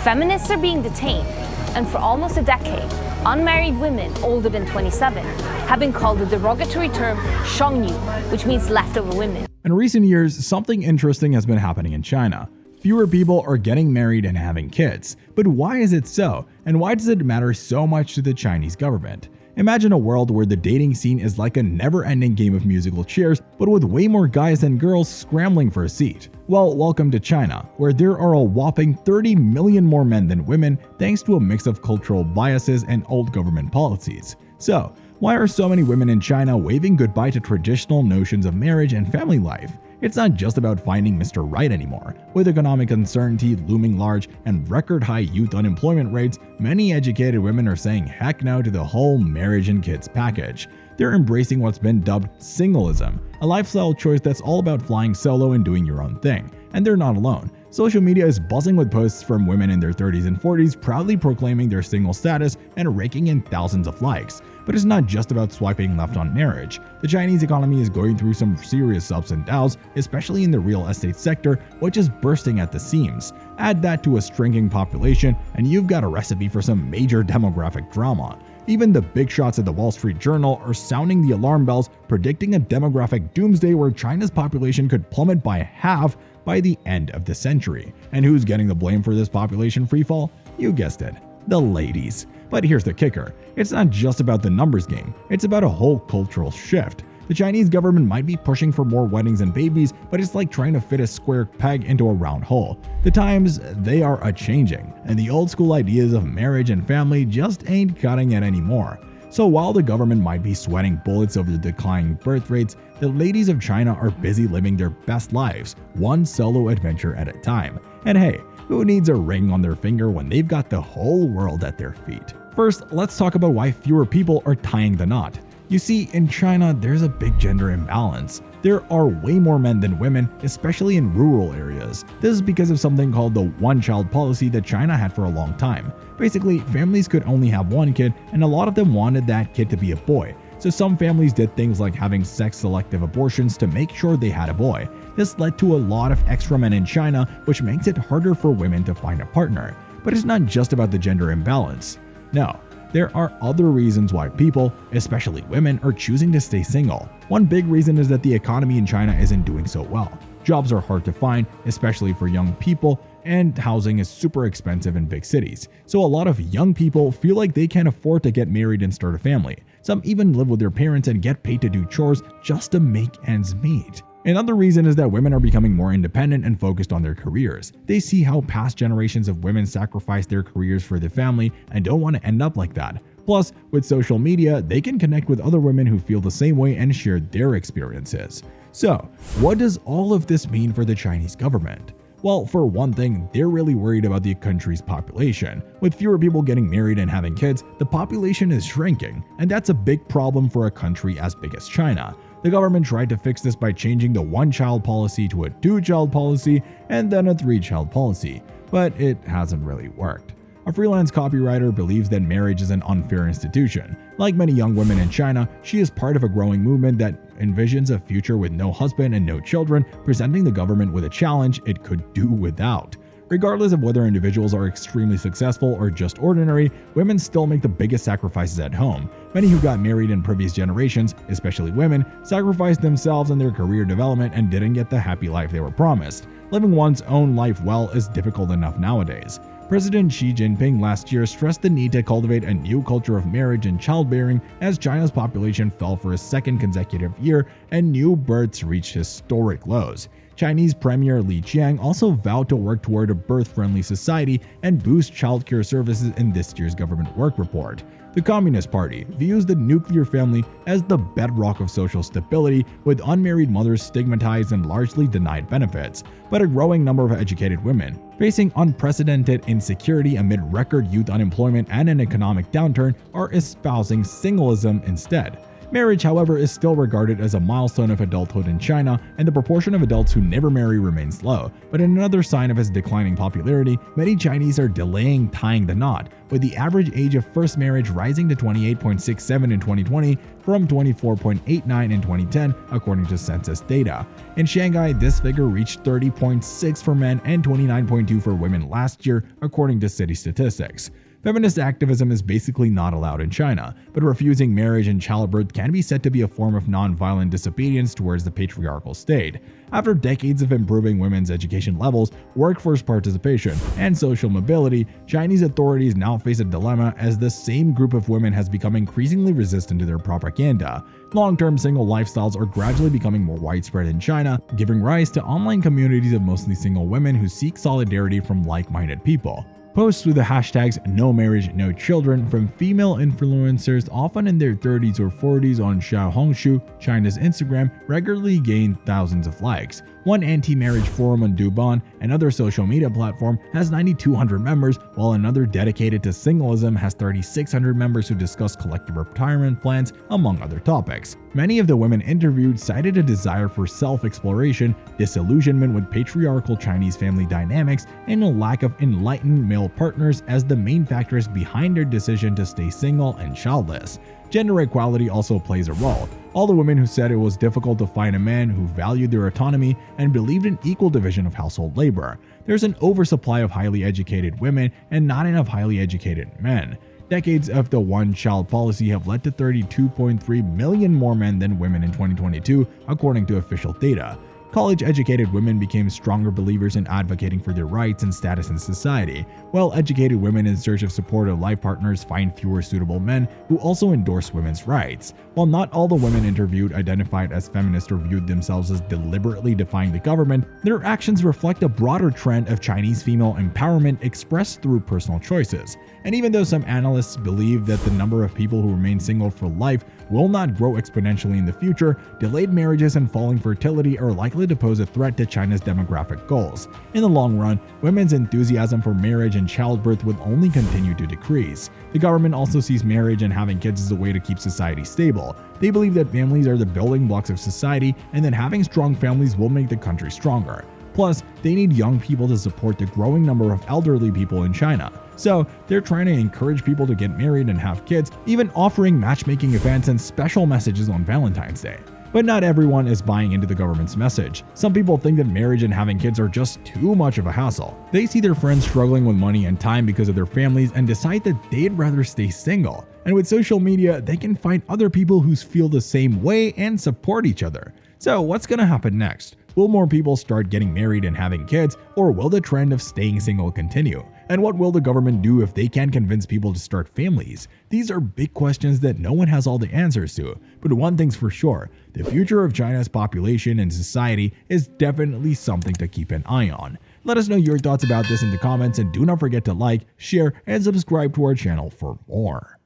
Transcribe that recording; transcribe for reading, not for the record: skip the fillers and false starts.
Feminists are being detained, and for almost a decade, unmarried women older than 27 have been called the derogatory term "shangyu," which means leftover women. In recent years, something interesting has been happening in China. Fewer people are getting married and having kids. But why is it so? And why does it matter so much to the Chinese government? Imagine a world where the dating scene is like a never-ending game of musical chairs, but with way more guys than girls scrambling for a seat. Well, welcome to China, where there are a whopping 30 million more men than women thanks to a mix of cultural biases and old government policies. So, why are so many women in China waving goodbye to traditional notions of marriage and family life? It's not just about finding Mr. Right anymore. With economic uncertainty looming large and record-high youth unemployment rates, many educated women are saying heck no to the whole marriage and kids package. They're embracing what's been dubbed singleism, a lifestyle choice that's all about flying solo and doing your own thing. And they're not alone. Social media is buzzing with posts from women in their 30s and 40s proudly proclaiming their single status and raking in thousands of likes. But it's not just about swiping left on marriage. The Chinese economy is going through some serious ups and downs, especially in the real estate sector, which is bursting at the seams. Add that to a shrinking population, and you've got a recipe for some major demographic drama. Even the big shots at the Wall Street Journal are sounding the alarm bells, predicting a demographic doomsday where China's population could plummet by half by the end of the century. And who's getting the blame for this population freefall? You guessed it, the ladies. But here's the kicker. It's not just about the numbers game. It's about a whole cultural shift. The Chinese government might be pushing for more weddings and babies, but it's like trying to fit a square peg into a round hole. The times, they are a-changing, and the old school ideas of marriage and family just ain't cutting it anymore. So while the government might be sweating bullets over the declining birth rates, the ladies of China are busy living their best lives, one solo adventure at a time. And hey, who needs a ring on their finger when they've got the whole world at their feet? First, let's talk about why fewer people are tying the knot. You see, in China, there's a big gender imbalance. There are way more men than women, especially in rural areas. This is because of something called the one-child policy that China had for a long time. Basically, families could only have one kid, and a lot of them wanted that kid to be a boy. So some families did things like having sex-selective abortions to make sure they had a boy. This led to a lot of extra men in China, which makes it harder for women to find a partner. But it's not just about the gender imbalance. No. There are other reasons why people, especially women, are choosing to stay single. One big reason is that the economy in China isn't doing so well. Jobs are hard to find, especially for young people, and housing is super expensive in big cities. So a lot of young people feel like they can't afford to get married and start a family. Some even live with their parents and get paid to do chores just to make ends meet. Another reason is that women are becoming more independent and focused on their careers. They see how past generations of women sacrificed their careers for the family and don't want to end up like that. Plus, with social media, they can connect with other women who feel the same way and share their experiences. So, what does all of this mean for the Chinese government? Well, for one thing, they're really worried about the country's population. With fewer people getting married and having kids, the population is shrinking, and that's a big problem for a country as big as China. The government tried to fix this by changing the one-child policy to a two-child policy and then a three-child policy, but it hasn't really worked. A freelance copywriter believes that marriage is an unfair institution. Like many young women in China, she is part of a growing movement that envisions a future with no husband and no children, presenting the government with a challenge it could do without. Regardless of whether individuals are extremely successful or just ordinary, women still make the biggest sacrifices at home. Many who got married in previous generations, especially women, sacrificed themselves and their career development and didn't get the happy life they were promised. Living one's own life well is difficult enough nowadays. President Xi Jinping last year stressed the need to cultivate a new culture of marriage and childbearing as China's population fell for a second consecutive year and new births reached historic lows. Chinese Premier Li Qiang also vowed to work toward a birth-friendly society and boost childcare services in this year's government work report. The Communist Party views the nuclear family as the bedrock of social stability, with unmarried mothers stigmatized and largely denied benefits. But a growing number of educated women, facing unprecedented insecurity amid record youth unemployment and an economic downturn, are espousing singleism instead. Marriage, however, is still regarded as a milestone of adulthood in China, and the proportion of adults who never marry remains low. But in another sign of its declining popularity, many Chinese are delaying tying the knot, with the average age of first marriage rising to 28.67 in 2020 from 24.89 in 2010, according to census data. In Shanghai, this figure reached 30.6 for men and 29.2 for women last year, according to city statistics. Feminist activism is basically not allowed in China, but refusing marriage and childbirth can be said to be a form of non-violent disobedience towards the patriarchal state. After decades of improving women's education levels, workforce participation, and social mobility, Chinese authorities now face a dilemma as the same group of women has become increasingly resistant to their propaganda. Long-term single lifestyles are gradually becoming more widespread in China, giving rise to online communities of mostly single women who seek solidarity from like-minded people. Posts with the hashtags "No Marriage, No Children" from female influencers, often in their 30s or 40s, on Xiaohongshu, China's Instagram, regularly gain thousands of likes. One anti-marriage forum on Douban, another social media platform, has 9,200 members, while another dedicated to singleism has 3,600 members who discuss collective retirement plans, among other topics. Many of the women interviewed cited a desire for self-exploration, disillusionment with patriarchal Chinese family dynamics, and a lack of enlightened male partners as the main factors behind their decision to stay single and childless. Gender equality also plays a role. All the women who said it was difficult to find a man who valued their autonomy and believed in equal division of household labor. There's an oversupply of highly educated women and not enough highly educated men. Decades of the one-child policy have led to 32.3 million more men than women in 2022, according to official data. College-educated women became stronger believers in advocating for their rights and status in society, while educated women in search of supportive life partners find fewer suitable men who also endorse women's rights. While not all the women interviewed identified as feminists or viewed themselves as deliberately defying the government, their actions reflect a broader trend of Chinese female empowerment expressed through personal choices. And even though some analysts believe that the number of people who remain single for life will not grow exponentially in the future, delayed marriages and falling fertility are likely to pose a threat to China's demographic goals. In the long run, women's enthusiasm for marriage and childbirth will only continue to decrease. The government also sees marriage and having kids as a way to keep society stable. They believe that families are the building blocks of society and that having strong families will make the country stronger. Plus, they need young people to support the growing number of elderly people in China. So, they're trying to encourage people to get married and have kids, even offering matchmaking events and special messages on Valentine's Day. But not everyone is buying into the government's message. Some people think that marriage and having kids are just too much of a hassle. They see their friends struggling with money and time because of their families and decide that they'd rather stay single. And with social media, they can find other people who feel the same way and support each other. So, what's gonna happen next? Will more people start getting married and having kids, or will the trend of staying single continue? And what will the government do if they can't convince people to start families? These are big questions that no one has all the answers to. But one thing's for sure, the future of China's population and society is definitely something to keep an eye on. Let us know your thoughts about this in the comments, and do not forget to like, share, and subscribe to our channel for more.